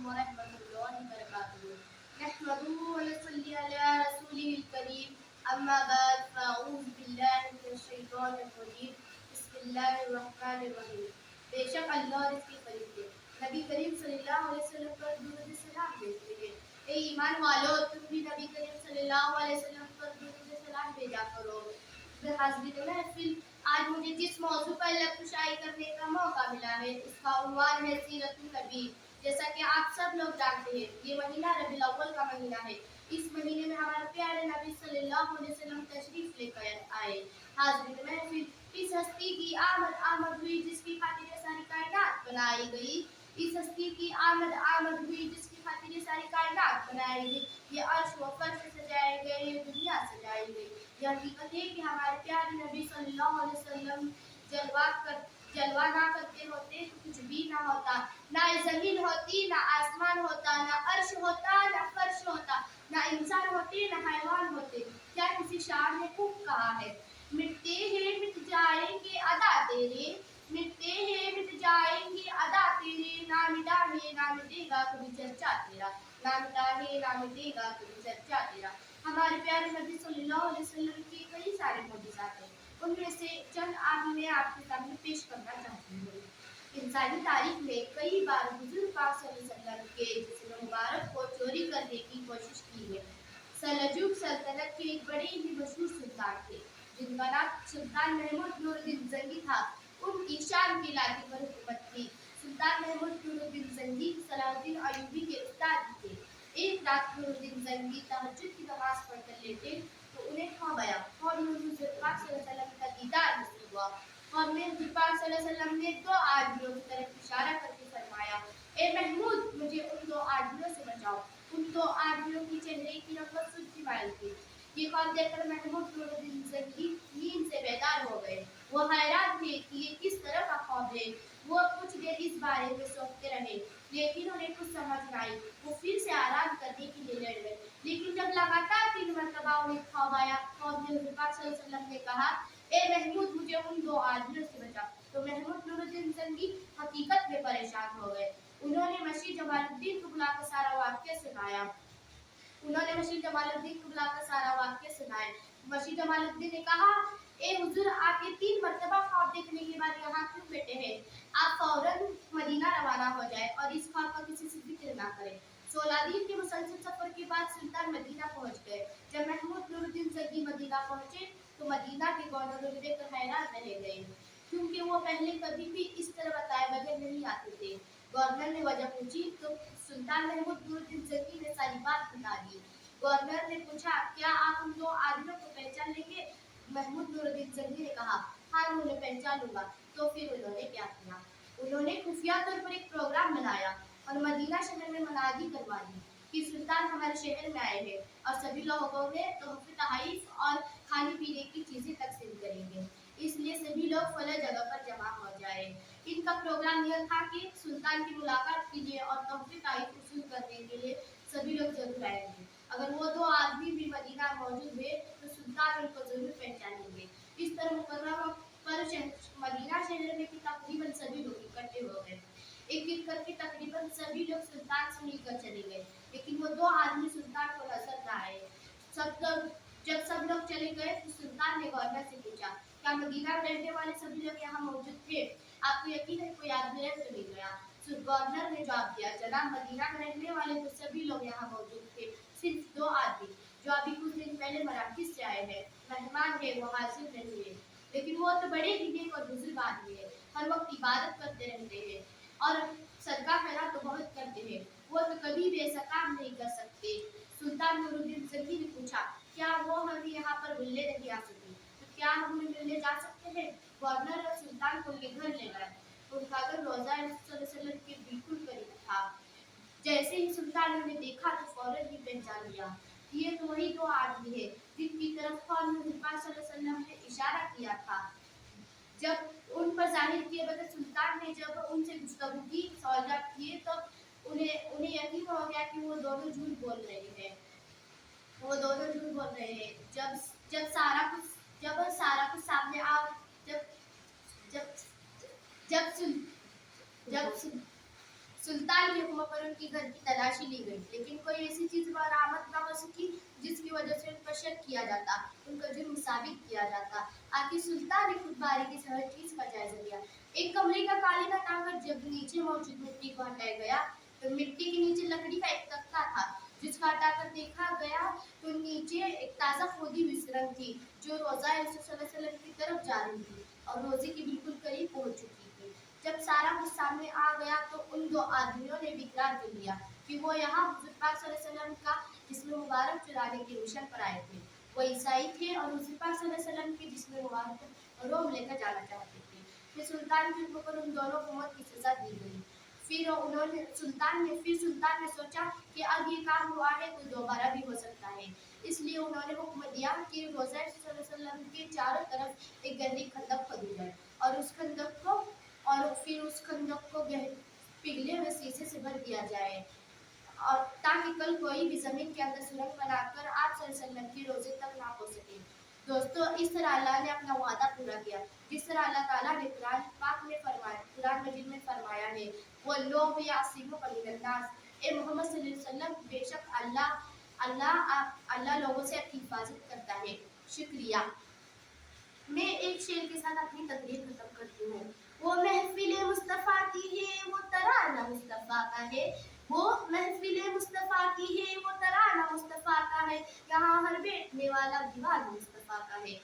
वरहमतुल्लाहि वबरकातुहू। नहमदुहु व नसल्ली अला रसूलिहिल करीम। अम्मा बाद फ़अऊज़ु बिल्लाहि मिनश शैतानिर रजीम। बिस्मिल्लाहिर रहमानिर रहीम। बेशक अल्लाह और इसके फरिश्ते नबी करीम सल्लल्लाहु अलैहि वसल्लम पर दुरूद सलाम भेजते हैं। ए ईमान वालों, तुम भी नबी करीम सल्लल्लाहु अलैहि वसल्लम पर दुरूद सलाम भेजा करो। हाज़िर महफिल, आज मुझे जिस मौजू पर लफ्ज़ करने का मौका मिला है, इसका उन्वान है सीरतुन नबी। जैसा कि आप सब लोग जानते हैं, ये महीना रबीउल अव्वल का महीना है। इस महीने में हमारे प्यारे नबी सल्लल्लाहु अलैहि वसल्लम तशरीफ लेकर आए। हाज़िर महफिल, इस हस्ती की आमद हुई जिसकी खातिर सारी कायनात बनाई गई। इस हस्ती की आमद हुई जिसकी खातिर सारी कायनात बनाई गई। ये अर्श व फर्श सजाए गए, ये दुनिया सजाई गई। यह हकीकत है कि हमारे प्यारे नबी सल्लल्लाहु अलैहि वसल्लम जलवा ना करते होते तो कुछ भी ना होता। ना जमीन होती, ना आसमान होता, ना अर्श होता, ना फर्श होता, ना इंसान होते, ना हैवान होते। क्या किसी शायर ने खूब कहा है, मिटते हैं मिट जाएंगे अदा तेरे, मिटते हैं मिट जाएंगे अदा तेरे, ना मिटा है ना मिटेगा कभी चर्चा तेरा, ना मिटा है ना मिटेगा कभी चर्चा तेरा। हमारे प्यारे नबी सल्लल्लाहु अलैहि वसल्लम के कई सारे मौजूज़ात हैं। उनमें से चंद आज मैं आपके सामने पेश करना चाहती हूँ। इंसानी तारीख में कई बार हुजूर पाक सल्लल्लाहु अलैहि वसल्लम के जिस्म मुबारक को चोरी करने की कोशिश की है। सल्जूक सल्तनत के एक बड़े ही मशहूर सुल्तान थे, जिनका नाम सुल्तान महमूद नूरुद्दीन ज़ंगी था। उनकी शाम के इलाके पर हुकूमत थी। सुल्तान महमूद नूरुद्दीन ज़ंगी सलाहुद्दीन अय्यूबी के उस्ताद थे। एक रात नूरुद्दीन ज़ंगी तहज्जुद की नमाज पढ़कर लेटे तो उन्हें ख्वाब आया और हुजूर पाक सल्लल्लाहु अलैहि वसल्लम का दीदार नसीब हुआ। और में हुजूर पाक सल्लल्लाहु अलैहि वसल्लम ने दो आदमियों की तरफ इशारा करके फरमाया, ए महमूद, मुझे उन दो आदमियों से बचाओ। उन दो आदमियों की चेहरे की रंगत सुर्खी माइल थी। ये ख्वाब देखकर महमूद नूरुद्दीन ज़ंगी नींद से बेदार हो गए। वो हैरान थे कि ये किस तरह का ख्वाब है। वो कुछ देर इस बारे में सोचते रहे, लेकिन उन्हें कुछ समझ न आई। वो फिर से आराम करने के लिए लेट गए, लेकिन जब लगातार 3 मरतबा उन्हें ख्वाब आया तो हुजूर पाक सल्लल्लाहु अलैहि वसल्लम ने कहा, ए महमूद, मुझे उन दो आदमियों से बचा। तो महमूद नूरुद्दीन ज़ंगी हकीकत में परेशान हो गए। उन्होंने मशीह जमालुद्दीन को बुलाकर सारा वाक़या सुनाया। मशीह जमालुद्दीन ने कहा, ए हुजूर, आप ये 3 मरतबा ख्वाब देखने के बाद यहाँ क्यों बैठे हैं? आप फौरन मदीना रवाना हो जाए और इस ख्वाब का किसी से जिक्र ना करें। 16 दिन के मुसलसल सफर के बाद सुल्तान मदीना पहुंच गए। जब महमूद नूरुद्दीन ज़ंगी मदीना पहुंचे तो मदीना के गवर्नर उन्हें देखकर हैरान रह गए, क्योंकि वो पहले कभी भी इस तरह बताए बगैर नहीं आते थे। गवर्नर ने वजह पूछी तो सुल्तान महमूद नूरुद्दीन ज़ंगी ने सारी बात बता दी। गवर्नर ने पूछा, क्या आप उन दो आदमियों को पहचान लेंगे? महमूद नूरुद्दीन ज़ंगी ने कहा, हाँ, मैं उन्हें पहचान लूंगा। तो फिर उन्होंने क्या किया? उन्होंने खुफिया तौर पर एक प्रोग्राम बनाया और मदीना शहर में मनादी करवा दी कि सुल्तान हमारे शहर में आए हैं और सभी लोगों ने तोहफे तहरीफ और खाने पीने की चीजें तकसीम करेंगे, इसलिए सभी लोग फला जगह पर जमा हो जाए। इनका प्रोग्राम यह था कि सुल्तान की मुलाकात कीजिए और तोहफे तहरीफ वसूल करने के लिए सभी लोग जरूर आएंगे। अगर वो दो आदमी भी मदीना मौजूद हुए तो सुल्तान उनको जरूर पहचानेंगे। इस तरह मुकर्रमा पर मदीना शहर में तकरीबन सभी लोग इकट्ठे हो गए। एक एक करके तकरीबन सभी लोग सुल्तान से मिलकर चले गए, लेकिन वो दो आदमी सुल्तान को नजर न आए। जब सब लोग चले गए तो सुल्तान ने गवर्नर से पूछा, क्या मदीना में रहने वाले सभी लोग यहाँ मौजूद थे? आपको यकीन है कोई आदमी रह तो नहीं गया? गवर्नर ने जवाब दिया, जनाब, मदीना में रहने वाले तो सभी लोग यहाँ मौजूद थे, सिर्फ दो आदमी जो अभी कुछ दिन पहले मराकज से आए हैं, मेहमान है, वो हाजिर नहीं हुए। लेकिन वो तो बड़े ही नेक और बुजुर्ग आदमी है, हर वक्त इबादत करते रहते हैं और सदका खैरात तो बहुत करते हैं। वो तो कभी भी ऐसा काम नहीं कर सकते। सुल्तान नूरुद्दीन ज़ंगी ने पूछा, क्या वो हमें यहाँ पर मिलने नहीं आ सकते? तो क्या हम उन्हें मिलने जा सकते हैं? गवर्नर और सुल्तान को उनके घर ले गए। उनका घर रोज़ा वसल्लम के बिल्कुल करीब था। जैसे ही सुल्तान ने उन्हें देखा तो फौरन ही पहचान लिया, ये तो वही दो आदमी है जिनकी तरफ वसल्लम ने इशारा किया था। जब उन पर जाहिर किए बगैर सुल्तान ने जब उनसे गुफ्तगू की, सवाल किए, तो उन्हें यकीन हो गया कि वो दोनों झूठ बोल रहे हैं। जब जब सारा कुछ सामने आ जब जब जब सुन जब सुन सुल्तान की हुक्म पर उनके घर की तलाशी ली गई, लेकिन कोई ऐसी चीज बरामद न हो सकी जिसकी वजह से उन पर शक किया जाता, उनका जुर्म साबित किया जाता। आखिर सुल्तान ने खुद बारीकी से हर चीज का जायजा लिया। एक कमरे का कालीन हटाकर जब नीचे मौजूद मिट्टी को हटाया गया तो मिट्टी के नीचे लकड़ी का एक तख्ता था, जिसका हटाकर देखा गया तो नीचे एक ताजा खोदी हुई सुरंग थी जो रोजा वसल्लम की तरफ जा रही थी और रोजे के बिल्कुल करीब पहुंच चुकी थी। जब सारा कुछ सामने आ गया तो उन दो आदमियों ने भी इकरार कर लिया कि वो यहाँ हुजूर पाक सल्लल्लाहु अलैहि वसल्लम का जिस्म मुबारक चुराने के मिशन पर आए थे। वो ईसाई थे और हुजूर पाक सल्लल्लाहु अलैहि वसल्लम के जिस्म मुबारक को रोम लेकर जाना चाहते थे। फिर सुल्तान के हुक्म पर उन दोनों को मौत की सजा दी गई। फिर सुल्तान ने सोचा कि अब ये काम हुआ है तो दोबारा भी हो सकता है, इसलिए उन्होंने हुक्म दिया कि रोज़ा सल्लल्लाहु अलैहि वसल्लम के चारों तरफ एक गहरी खंदक खोदी जाए और उस खंदक को पिघले हुए शीशे से भर दिया जाए और ताकि कल कोई भी जमीन के अंदर सुरंग बनाकर आप सल्लल्लाहु अलैहि वसल्लम के रोजे तक ना पहुंच सके। दोस्तों, इस तरह अल्लाह ने अपना वादा पूरा किया, जिस तरह अल्लाह ताला ने कुरान मजीद में फरमाया है, वो लोग यासिमुका मिनन्नास, ए मोहम्मद सल्लल्लाहु अलैहि वसल्लम, बेशक अल्लाह लोगों से आपकी हिफाजत करता है। शुक्रिया। मैं एक शेर के साथ अपनी तकरीर खत्म करती हूँ। वो महफिले मुस्तफ़ा की है, वो तराना मुस्तफ़ा का है। वो महफिले मुस्तफ़ा की है, वो तराना मुस्तफ़ा का है। यहाँ हर बैठने वाला दीवान मुस्तफ़ा का है।